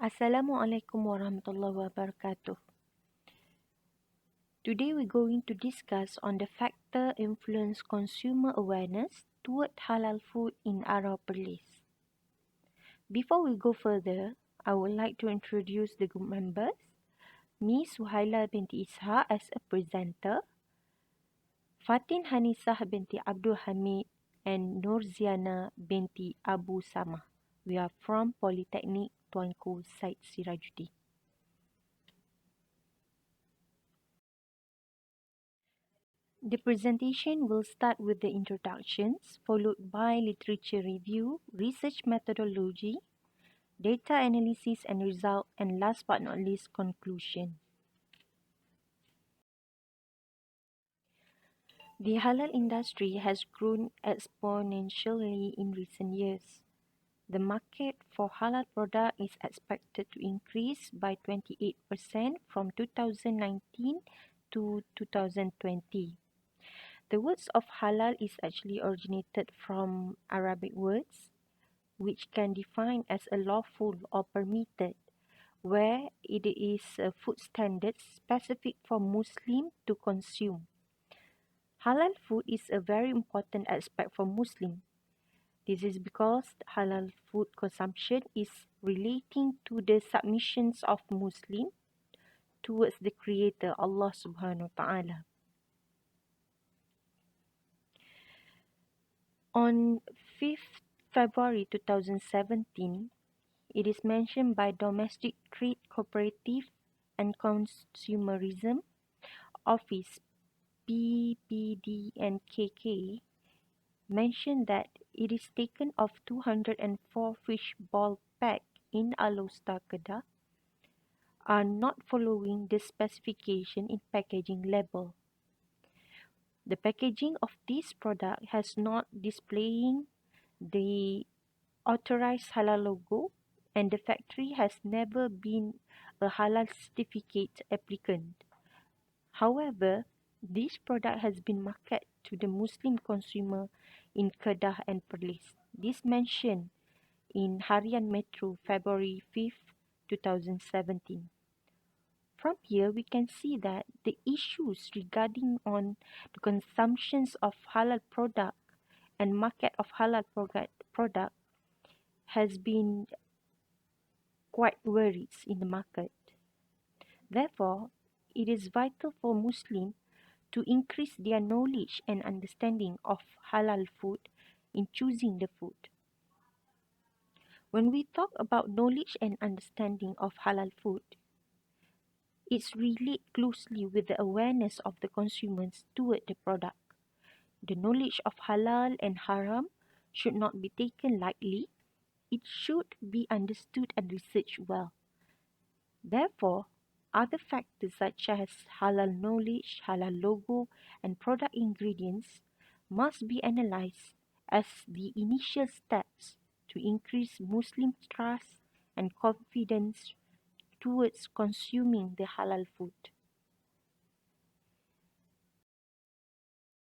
Assalamualaikum warahmatullahi wabarakatuh. Today we're going to discuss on the factor influence consumer awareness toward halal food in Ara Perlis. Before we go further, I would like to introduce the group members. Ms. Suhaila binti Isha as a presenter, Fatin Hanisah binti Abdul Hamid and Nurziana binti Abu Sama. We are from Polytechnic Tuanku Said Sirajuddin. The presentation will start with the introductions, followed by literature review, research methodology, data analysis and result, and last but not least, conclusion. The halal industry has grown exponentially in recent years. The market for halal product is expected to increase by 28% from 2019 to 2020. The words of halal is actually originated from Arabic words, which can define as a lawful or permitted, where it is a food standard specific for Muslim to consume. Halal food is a very important aspect for Muslim. This is because halal food consumption is relating to the submissions of Muslim towards the Creator Allah Subhanahu wa Taala. On 5th February 2017, it is mentioned by Domestic Trade Cooperative and Consumerism Office (PPD&KK) mentioned that it is taken of 204 fish ball pack in Alostar Kedah are not following the specification in packaging label. The packaging of this product has not displaying the authorized halal logo, and the factory has never been a halal certificate applicant. However, this product has been marketed to the Muslim consumer in Kedah and Perlis. This mentioned in Harian Metro February 5th, 2017. From here, we can see that the issues regarding on the consumptions of halal product and market of halal product has been quite worried in the market. Therefore, it is vital for Muslims to increase their knowledge and understanding of halal food in choosing the food. When we talk about knowledge and understanding of halal food, it's related closely with the awareness of the consumers toward the product. The knowledge of halal and haram should not be taken lightly. It should be understood and researched well. Therefore, other factors such as halal knowledge, halal logo, and product ingredients must be analyzed as the initial steps to increase Muslim trust and confidence towards consuming the halal food.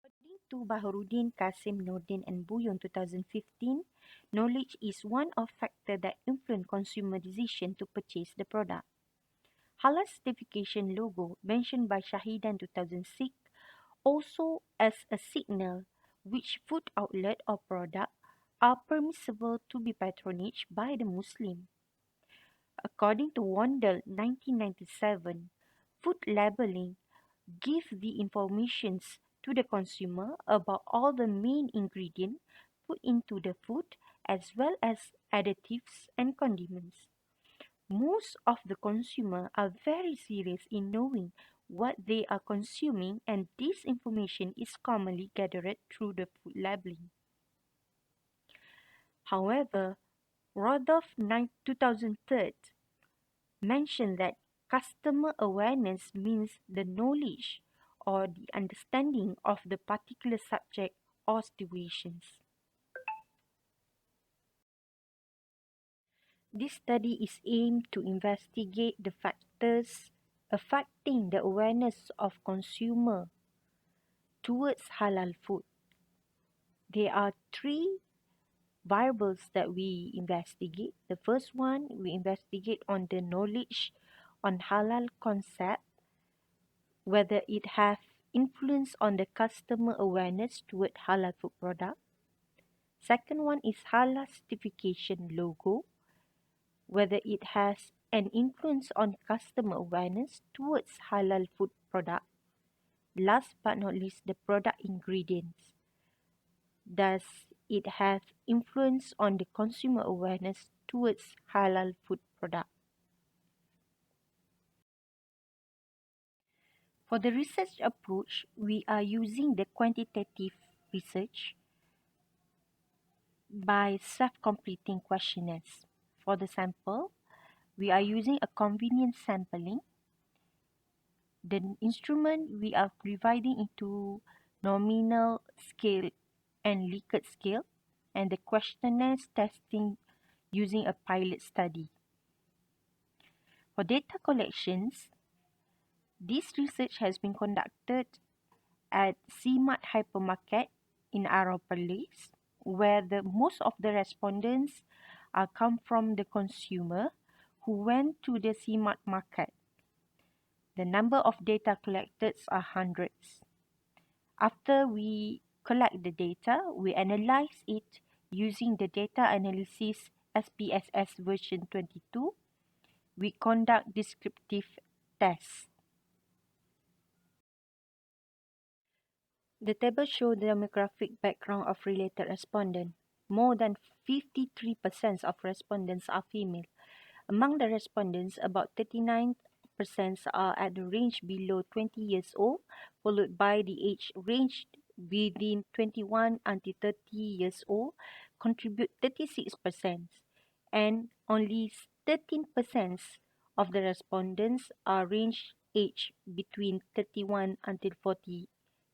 According to Baharuddin Kasim Nordin and Buyun 2015, knowledge is one of factors that influence consumer decision to purchase the product. Halal certification logo mentioned by Shahidan 2006 also as a signal which food outlet or product are permissible to be patronaged by the Muslim. According to Wandel 1997, food labeling gives the informations to the consumer about all the main ingredients put into the food as well as additives and condiments. Most of the consumer are very serious in knowing what they are consuming, and this information is commonly gathered through the food labeling. However, Rodolph 2003 mentioned that customer awareness means the knowledge or the understanding of the particular subject or situations. This study is aimed to investigate the factors affecting the awareness of consumer towards halal food. There are three variables that we investigate. The first one, we investigate on the knowledge on halal concept, whether it has influence on the customer awareness toward halal food product. Second one is halal certification logo, whether it has an influence on customer awareness towards halal food product. Last but not least, the product ingredients. Does it have influence on the consumer awareness towards halal food product? For the research approach, we are using the quantitative research by self-completing questionnaires. For the sample, we are using a convenience sampling. The instrument we are dividing into nominal scale and Likert scale, and the questionnaires testing using a pilot study. For data collections, this research has been conducted at CMart Hypermarket in Aeropolis, where most of the respondents come from the consumer who went to the CMart market. The number of data collected are hundreds. After we collect the data, we analyze it using the data analysis SPSS version 22. We conduct descriptive tests. The table shows the demographic background of related respondents. More than 53% of respondents are female. Among the respondents, about 39% are at the range below 20 years old, followed by the age range within 21 until 30 years old, contribute 36%, and only 13% of the respondents are range age between 31 until 40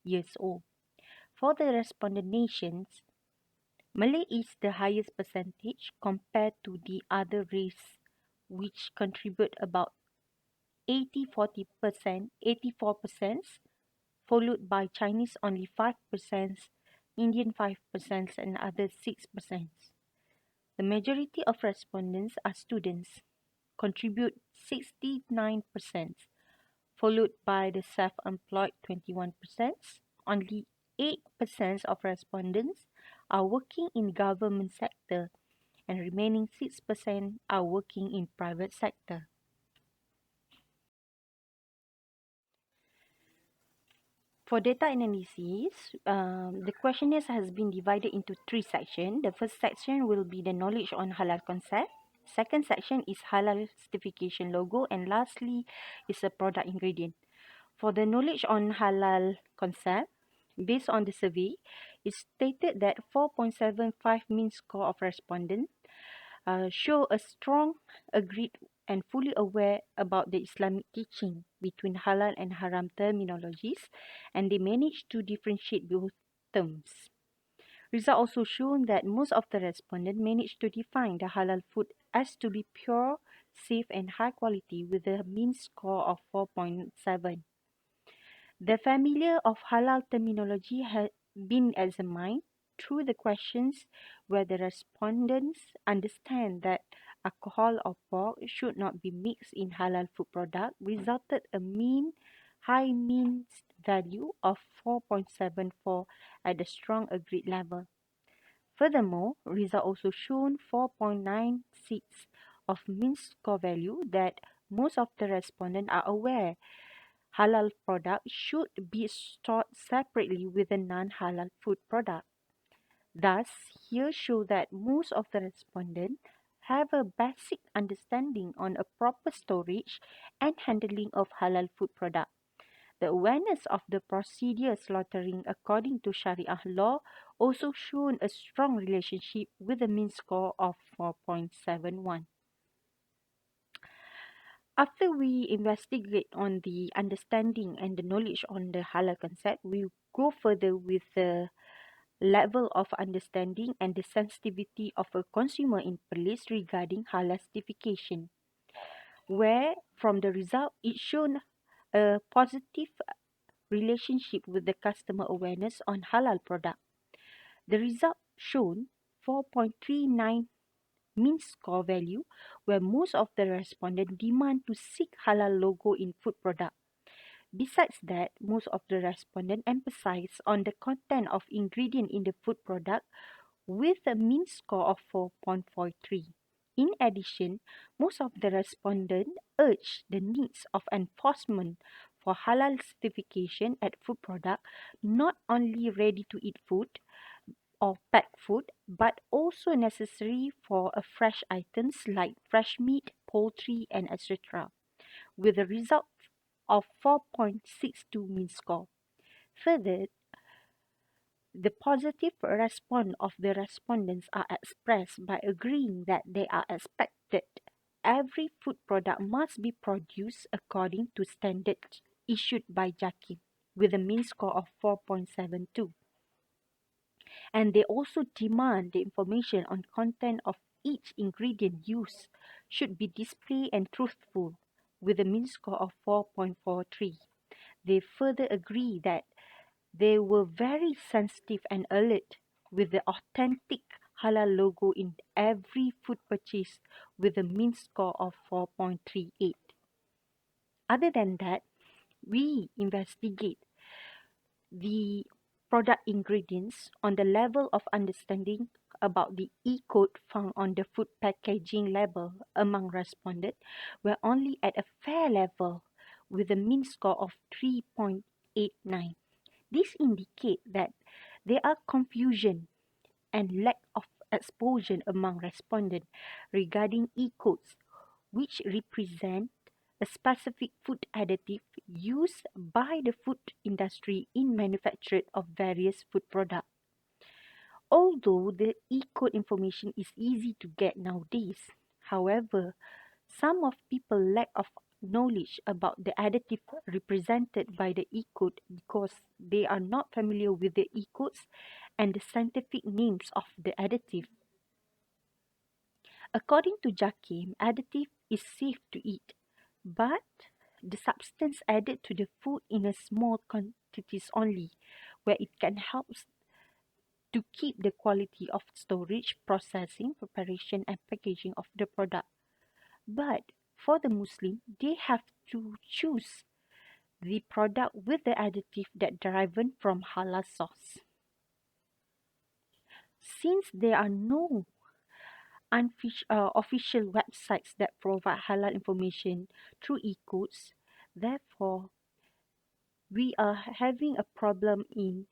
years old. For the respondent nations, Malay is the highest percentage compared to the other race, which contribute about 80-40%, 84%, followed by Chinese only 5%, Indian 5%, and others 6%. The majority of respondents are students, contribute 69%, followed by the self-employed 21%. Only 8% of respondents are working in government sector, and remaining 6% are working in private sector. For data analysis, the questionnaire has been divided into three sections. The first section will be the knowledge on halal concept. Second section is halal certification logo, and lastly is a product ingredient. For the knowledge on halal concept, based on the survey, it stated that 4.75 mean score of respondents show a strong, agreed, and fully aware about the Islamic teaching between halal and haram terminologies, and they managed to differentiate both terms. Results also shown that most of the respondents managed to define the halal food as to be pure, safe, and high quality with a mean score of 4.7. The familiar of halal terminology has been examined through the questions where the respondents understand that alcohol or pork should not be mixed in halal food product resulted a high mean value of 4.74 at the strong agreed level. Furthermore, results also shown 4.96 of mean score value that most of the respondents are aware halal product should be stored separately with the non-halal food product. Thus, here show that most of the respondents have a basic understanding on a proper storage and handling of halal food product. The awareness of the procedure slaughtering according to Sharia law also shown a strong relationship with a mean score of 4.71. After we investigate on the understanding and the knowledge on the halal concept, we go further with the level of understanding and the sensitivity of a consumer in Perlis regarding halal certification, where from the result it shown a positive relationship with the customer awareness on halal product. The result shown 4.39 mean score value, where most of the respondents demand to seek halal logo in food product. Besides that, most of the respondents emphasize on the content of ingredient in the food product with a mean score of 4.43. In addition, most of the respondents urge the needs of enforcement for halal certification at food product, not only ready to eat food or packed food, but also necessary for a fresh items like fresh meat, poultry, and etc., with a result of 4.62 mean score. Further, the positive response of the respondents are expressed by agreeing that they are expected every food product must be produced according to standards issued by JAKIM with a mean score of 4.72. And they also demand the information on content of each ingredient used should be displayed and truthful with a mean score of 4.43. They further agree that they were very sensitive and alert with the authentic halal logo in every food purchase with a mean score of 4.38. Other than that, we investigate the product ingredients on the level of understanding about the E code found on the food packaging label among respondents were only at a fair level with a mean score of 3.89. This indicates that there are confusion and lack of exposure among respondents regarding E codes, which represent a specific food additive used by the food industry in manufacture of various food products. Although the E code information is easy to get nowadays, however, some of people lack of knowledge about the additive represented by the E code because they are not familiar with the E codes and the scientific names of the additive. According to Jakim, additive is safe to eat, but the substance added to the food in a small quantities only, where it can help to keep the quality of storage, processing, preparation, and packaging of the product. But for the Muslim, they have to choose the product with the additive that derived from halal source. Since there are no official websites that provide halal information through e-codes, therefore, we are having a problem in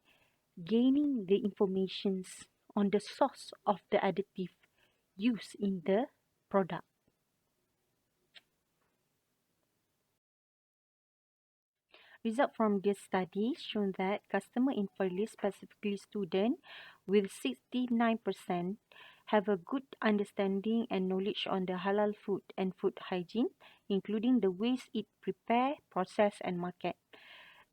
gaining the informations on the source of the additive used in the product. Result from this study shown that customer in Furley, specifically student, with 69% have a good understanding and knowledge on the halal food and food hygiene, including the ways it prepare, process, and market.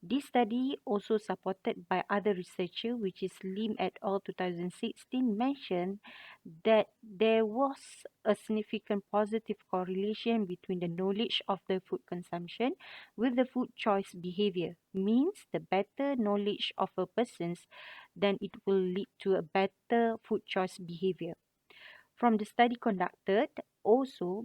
This study, also supported by other researchers, which is Lim et al. 2016, mentioned that there was a significant positive correlation between the knowledge of the food consumption with the food choice behavior. Means the better knowledge of a person's, then it will lead to a better food choice behavior. From the study conducted, also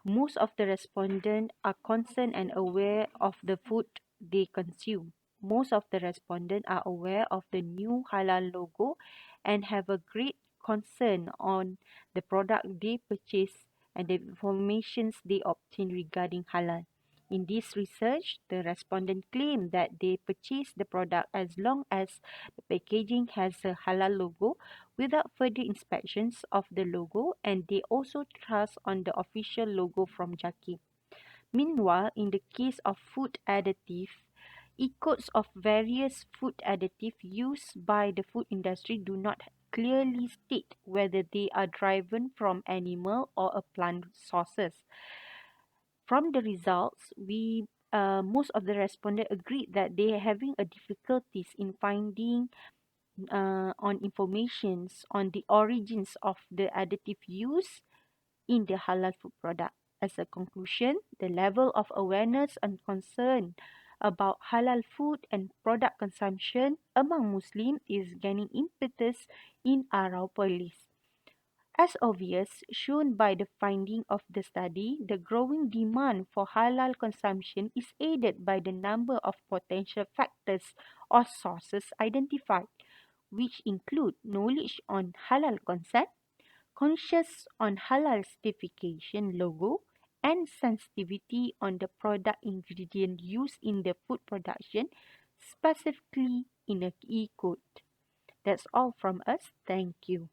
most of the respondents are concerned and aware of the food they consume. Most of the respondents are aware of the new halal logo and have a great concern on the product they purchase and the information they obtain regarding halal. In this research, the respondent claim that they purchase the product as long as the packaging has a halal logo without further inspections of the logo, and they also trust on the official logo from Jaki. Meanwhile, in the case of food additive, e-codes of various food additive used by the food industry do not clearly state whether they are derived from animal or a plant sources. From the results, we most of the respondents agreed that they are having a difficulties in finding on informations on the origins of the additive used in the halal food product. As a conclusion, the level of awareness and concern about halal food and product consumption among Muslims is gaining impetus in Arau Perlis. As obvious, shown by the finding of the study, the growing demand for halal consumption is aided by the number of potential factors or sources identified, which include knowledge on halal concept, conscious on halal certification logo, and sensitivity on the product ingredient used in the food production, specifically in a E code. That's all from us. Thank you.